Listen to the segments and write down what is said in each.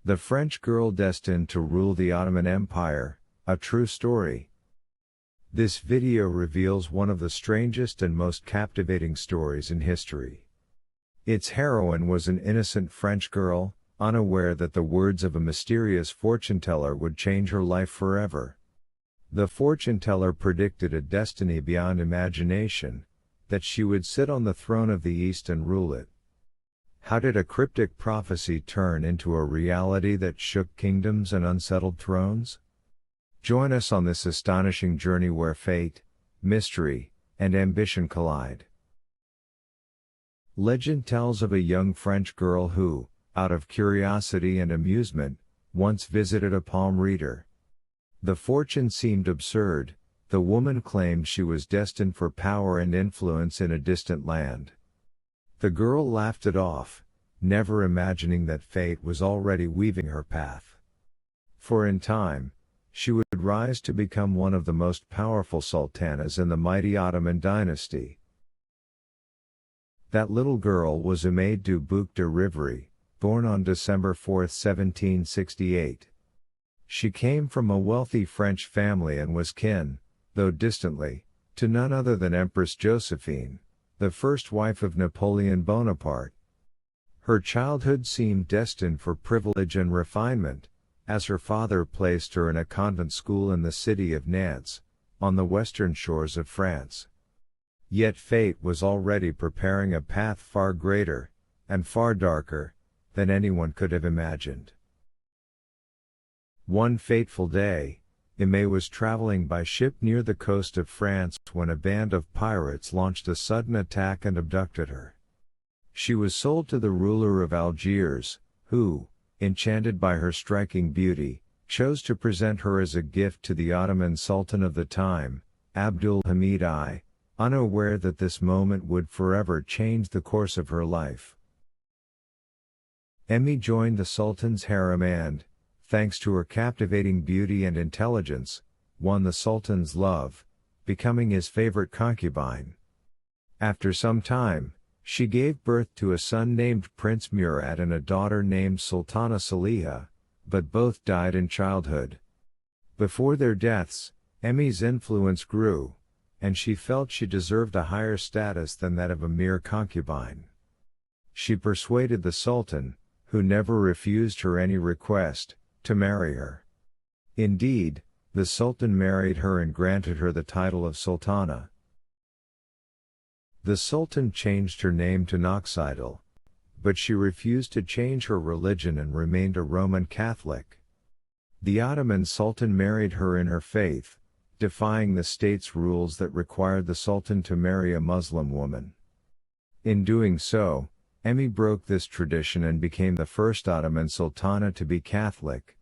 The French Girl Destined to Rule the Ottoman Empire, a true story. This video reveals one of the strangest and most captivating stories in history. Its heroine was an innocent French girl, unaware that the words of a mysterious fortune-teller would change her life forever. The fortune-teller predicted a destiny beyond imagination, that she would sit on the throne of the East and rule it. How did a cryptic prophecy turn into a reality that shook kingdoms and unsettled thrones? Join us on this astonishing journey where fate, mystery, and ambition collide. Legend tells of a young French girl who, out of curiosity and amusement, once visited a palm reader. The fortune seemed absurd. The woman claimed she was destined for power and influence in a distant land. The girl laughed it off, never imagining that fate was already weaving her path. For in time, she would rise to become one of the most powerful sultanas in the mighty Ottoman dynasty. That little girl was Umayyad du Bouc de Rivry, born on December 4, 1768. She came from a wealthy French family and was kin, though distantly, to none other than Empress Josephine, the first wife of Napoleon Bonaparte. Her childhood seemed destined for privilege and refinement, as her father placed her in a convent school in the city of Nantes, on the western shores of France. Yet fate was already preparing a path far greater, and far darker, than anyone could have imagined. One fateful day, Umayyad was traveling by ship near the coast of France when a band of pirates launched a sudden attack and abducted her. She was sold to the ruler of Algiers, who, enchanted by her striking beauty, chose to present her as a gift to the Ottoman Sultan of the time, Abdul Hamid I, unaware that this moment would forever change the course of her life. Umayyad joined the Sultan's harem and, thanks to her captivating beauty and intelligence, won the Sultan's love, becoming his favorite concubine. After some time, she gave birth to a son named Prince Murad and a daughter named Sultana Saliha, but both died in childhood. Before their deaths, Umayyad's influence grew, and she felt she deserved a higher status than that of a mere concubine. She persuaded the Sultan, who never refused her any request, to marry her. Indeed, the Sultan married her and granted her the title of Sultana. The Sultan changed her name to Noxidil, but she refused to change her religion and remained a Roman Catholic. The Ottoman Sultan married her in her faith, defying the state's rules that required the Sultan to marry a Muslim woman. In doing so, Umayyad broke this tradition and became the first Ottoman Sultana to be Catholic.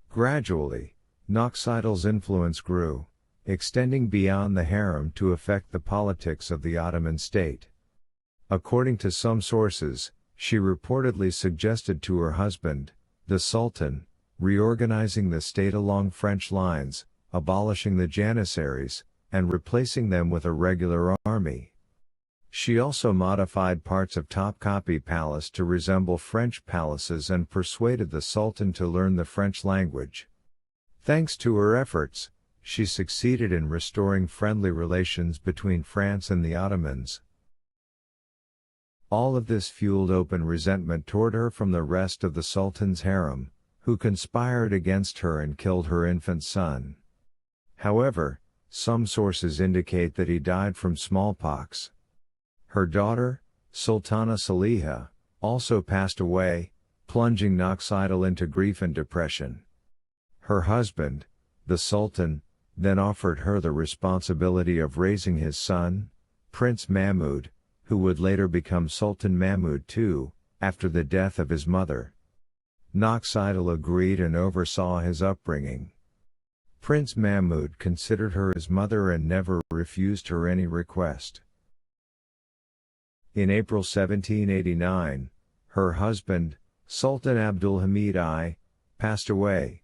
Gradually, Noxidil's influence grew, extending beyond the harem to affect the politics of the Ottoman state. According to some sources, she reportedly suggested to her husband, the Sultan, reorganizing the state along French lines, abolishing the Janissaries, and replacing them with a regular army. She also modified parts of Topkapi Palace to resemble French palaces and persuaded the Sultan to learn the French language. Thanks to her efforts, she succeeded in restoring friendly relations between France and the Ottomans. All of this fueled open resentment toward her from the rest of the Sultan's harem, who conspired against her and killed her infant son. However, some sources indicate that he died from smallpox. Her daughter, Sultana Saliha, also passed away, plunging Noxidil into grief and depression. Her husband, the Sultan, then offered her the responsibility of raising his son, Prince Mahmud, who would later become Sultan Mahmud II, after the death of his mother. Noxidil agreed and oversaw his upbringing. Prince Mahmud considered her his mother and never refused her any request. In April 1789, her husband, Sultan Abdul Hamid I, passed away.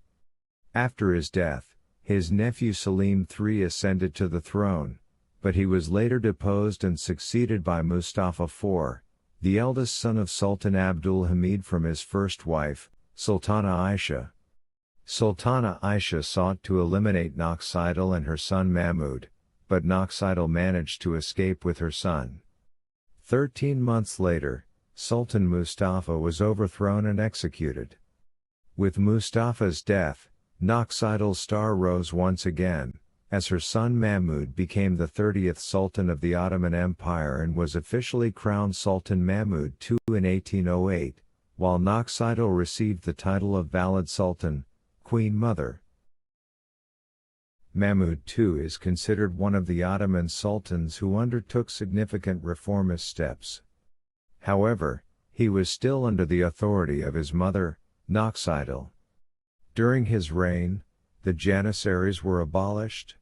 After his death, his nephew Selim III ascended to the throne, but he was later deposed and succeeded by Mustafa IV, the eldest son of Sultan Abdul Hamid from his first wife, Sultana Aisha. Sultana Aisha sought to eliminate Naqshidal and her son Mahmud, but Naqshidal managed to escape with her son. 13 months later, Sultan Mustafa was overthrown and executed. With Mustafa's death, Naqshidal's star rose once again, as her son Mahmud became the 30th Sultan of the Ottoman Empire and was officially crowned Sultan Mahmud II in 1808, while Naqshidal received the title of Valid Sultan, Queen Mother. Mahmud II is considered one of the Ottoman sultans who undertook significant reformist steps. However, he was still under the authority of his mother, Naqshidal. During his reign, the Janissaries were abolished.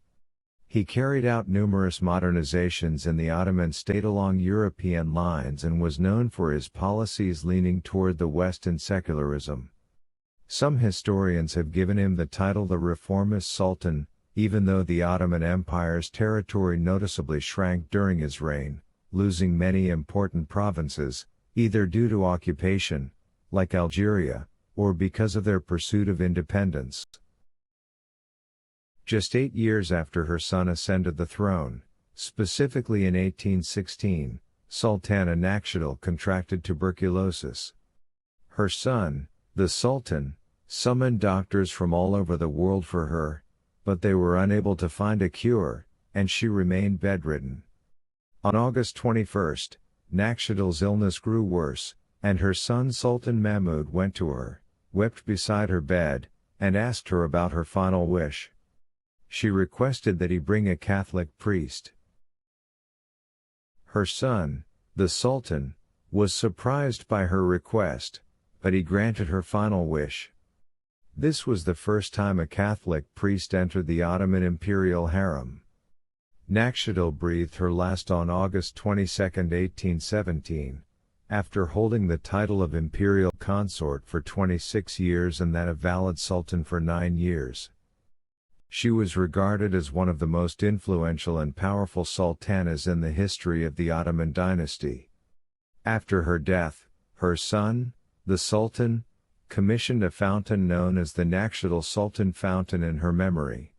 He carried out numerous modernizations in the Ottoman state along European lines and was known for his policies leaning toward the West and secularism. Some historians have given him the title the Reformist Sultan, even though the Ottoman Empire's territory noticeably shrank during his reign, losing many important provinces, either due to occupation, like Algeria, or because of their pursuit of independence. Just 8 years after her son ascended the throne, specifically in 1816, Sultana Naqshidal contracted tuberculosis. Her son, the Sultan, summoned doctors from all over the world for her, but they were unable to find a cure, and she remained bedridden. On August 21, Naqshidal's illness grew worse, and her son Sultan Mahmud went to her, wept beside her bed, and asked her about her final wish. She requested that he bring a Catholic priest. Her son, the Sultan, was surprised by her request, but he granted her final wish. This was the first time a Catholic priest entered the Ottoman imperial harem. Naqshidal breathed her last on August 22, 1817, after holding the title of imperial consort for 26 years and that of valid sultan for 9 years. She was regarded as one of the most influential and powerful sultanas in the history of the Ottoman dynasty. After her death, her son, the Sultan, commissioned a fountain known as the Naqshidal Sultan Fountain in her memory.